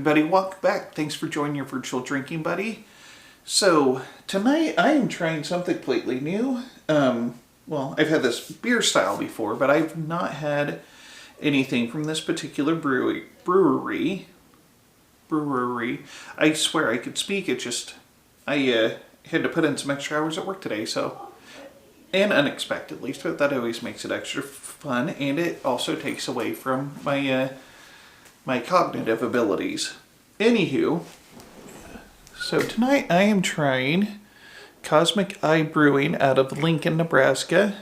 everybody, welcome back. Thanks for joining your virtual drinking buddy. So tonight I am trying something completely new. Well, I've had this beer style before, but I've not had anything from this particular brewery. I swear I could speak, I had to put in some extra hours at work today, and unexpectedly, so that always makes it extra fun, and it also takes away from my cognitive abilities. Anywho, so tonight I am trying Cosmic Eye Brewing out of Lincoln, Nebraska.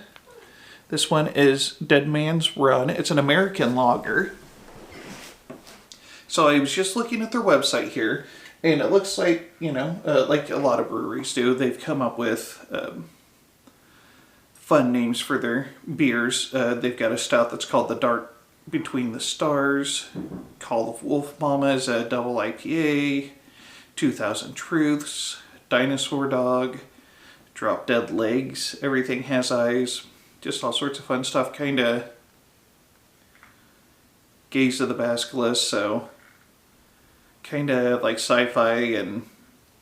This one is Dead Man's Run. It's an American lager. So I was just looking at their website here, and it looks like, like a lot of breweries do, they've come up with fun names for their beers. They've got a stout that's called the Dark Between the Stars. Call of Wolf Mama is a double IPA. 2000 Truths. Dinosaur Dog. Drop Dead Legs. Everything Has Eyes. Just all sorts of fun stuff. Kinda Gaze of the Basilisk, so kinda like sci-fi and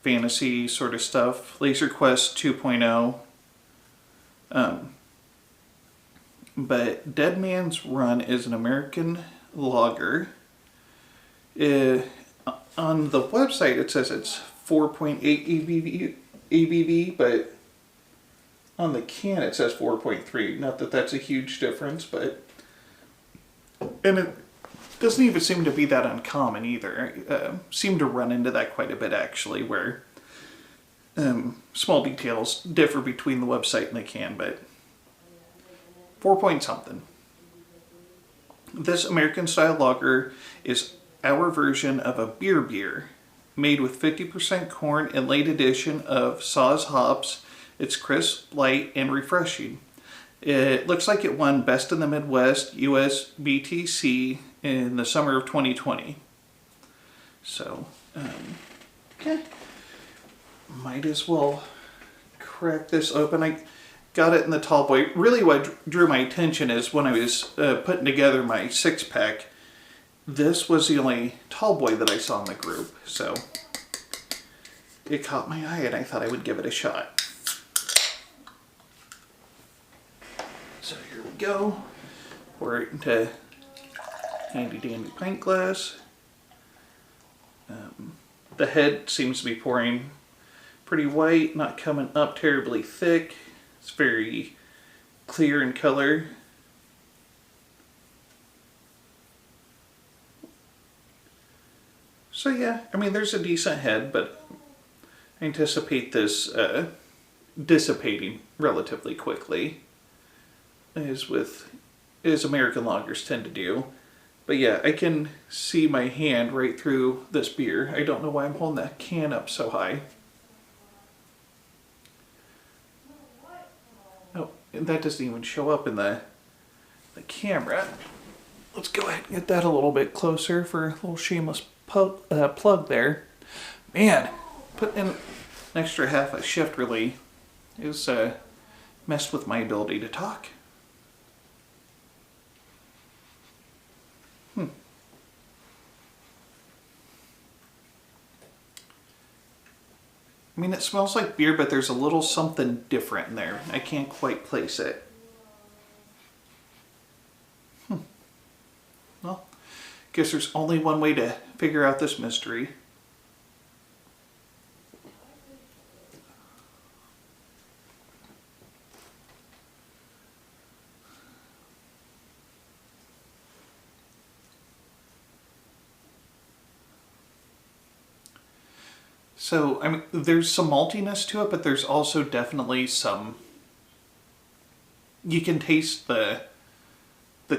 fantasy sort of stuff. Laser Quest 2.0. But Dead Man's Run is an American lager. On the website it says it's 4.8 ABV, but on the can it says 4.3. Not that that's a huge difference, and it doesn't even seem to be that uncommon either. I seem to run into that quite a bit actually, where small details differ between the website and the can, but 4 point something. This American style lager is our version of a beer, made with 50% corn and late addition of Saaz hops. It's crisp, light, and refreshing. It looks like it won Best in the Midwest US BTC in the summer of 2020. So, okay. Might as well crack this open. I got it in the tall boy. Really what drew my attention is when I was putting together my 6-pack, this was the only tall boy that I saw in the group. So it caught my eye and I thought I would give it a shot. So here we go. Pour it into handy dandy pint glass. The head seems to be pouring pretty white, not coming up terribly thick. It's very clear in color. So yeah, I mean there's a decent head, but I anticipate this dissipating relatively quickly, as American lagers tend to do. But yeah, I can see my hand right through this beer. I don't know why I'm holding that can up so high. Oh, and that doesn't even show up in the camera. Let's go ahead and get that a little bit closer for a little shameless plug there. Man, putting in an extra half a shift really is messed with my ability to talk. I mean, it smells like beer, but there's a little something different in there. I can't quite place it. Well, guess there's only one way to figure out this mystery. So, I mean, there's some maltiness to it, but there's also definitely some... You can taste the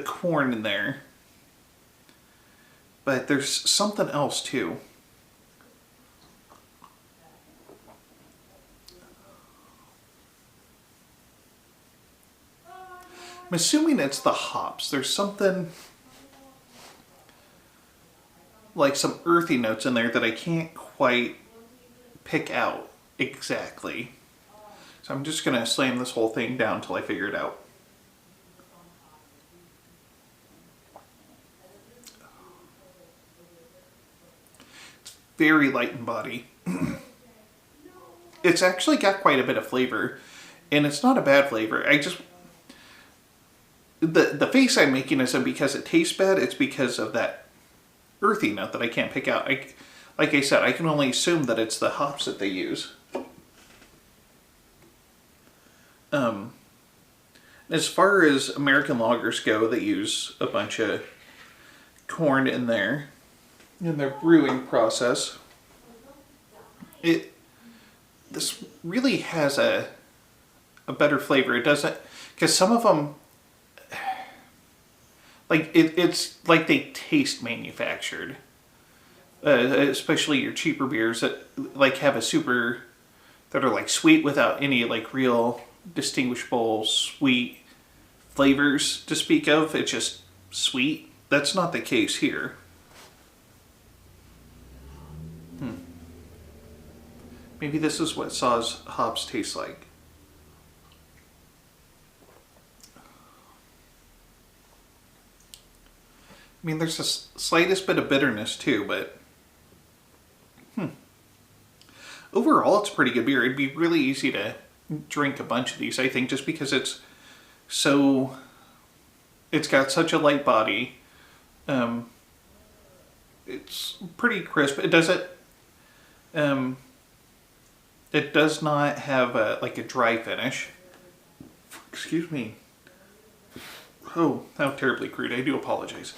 corn in there. But there's something else, too. I'm assuming it's the hops. There's something... like some earthy notes in there that I can't quite pick out exactly. So I'm just going to slam this whole thing down until I figure it out. very light in body. It's actually got quite a bit of flavor, and it's not a bad flavor. The face I'm making isn't because it tastes bad, it's because of that earthy note that I can't pick out. Like I said, I can only assume that it's the hops that they use. As far as American lagers go, they use a bunch of corn in their brewing process. This really has a better flavor. It doesn't, because some of them, like it's like they taste manufactured. Especially your cheaper beers that like have that are like sweet without any like real distinguishable sweet flavors to speak of. It's just sweet. That's not the case here. Maybe this is what Saw's hops taste like. I mean, there's a slightest bit of bitterness too, but overall it's a pretty good beer. It'd be really easy to drink a bunch of these, I think, just because it's got such a light body. It's pretty crisp. It does not have like a dry finish. Excuse me. Oh, how terribly crude. I do apologize.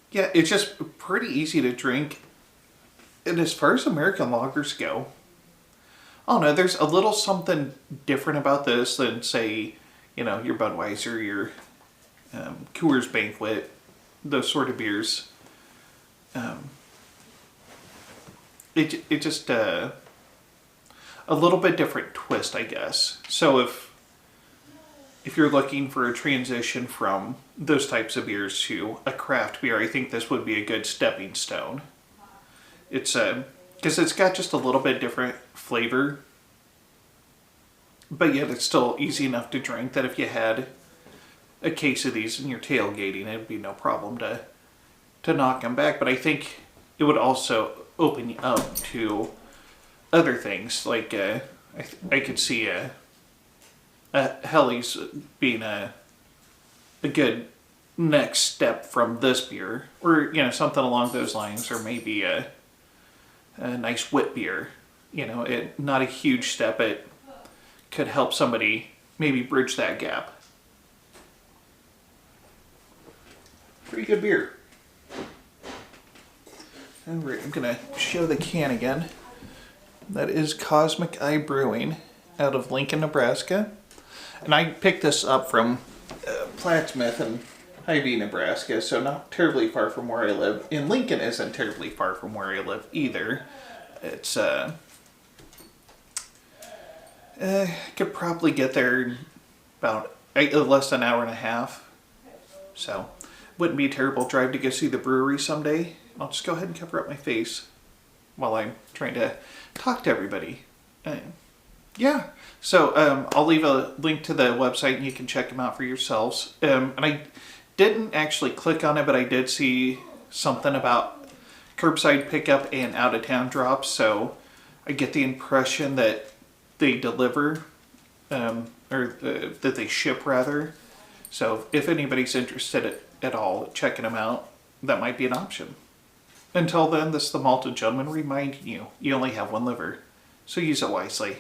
Yeah, it's just pretty easy to drink. And as far as American lagers go, I don't know, there's a little something different about this than, say, your Budweiser, your Coors Banquet, those sort of beers. It just a little bit different twist, I guess. So if you're looking for a transition from those types of beers to a craft beer, I think this would be a good stepping stone. It's because it's got just a little bit different flavor, but yet it's still easy enough to drink that if you had a case of these and you're tailgating, it'd be no problem to knock them back. But I think it would also open you up to other things. Like I could see a Helly's being a good next step from this beer, or something along those lines, or maybe a nice wit beer. Not a huge step. It could help somebody maybe bridge that gap. Pretty good beer. Alright, I'm gonna show the can again. That is Cosmic Eye Brewing out of Lincoln, Nebraska. And I picked this up from Plattsmouth and Hy-Vee, Nebraska, so not terribly far from where I live. And Lincoln isn't terribly far from where I live either. It's, could probably get there in about less than an hour and a half. So, wouldn't be a terrible drive to go see the brewery someday. I'll just go ahead and cover up my face while I'm trying to talk to everybody. Yeah, so I'll leave a link to the website and you can check them out for yourselves. And I didn't actually click on it, but I did see something about curbside pickup and out-of-town drops, so I get the impression that they deliver, or that they ship rather. So if anybody's interested at all checking them out, that might be an option. Until then, this is the Malted Gentleman reminding you, you only have one liver, so use it wisely.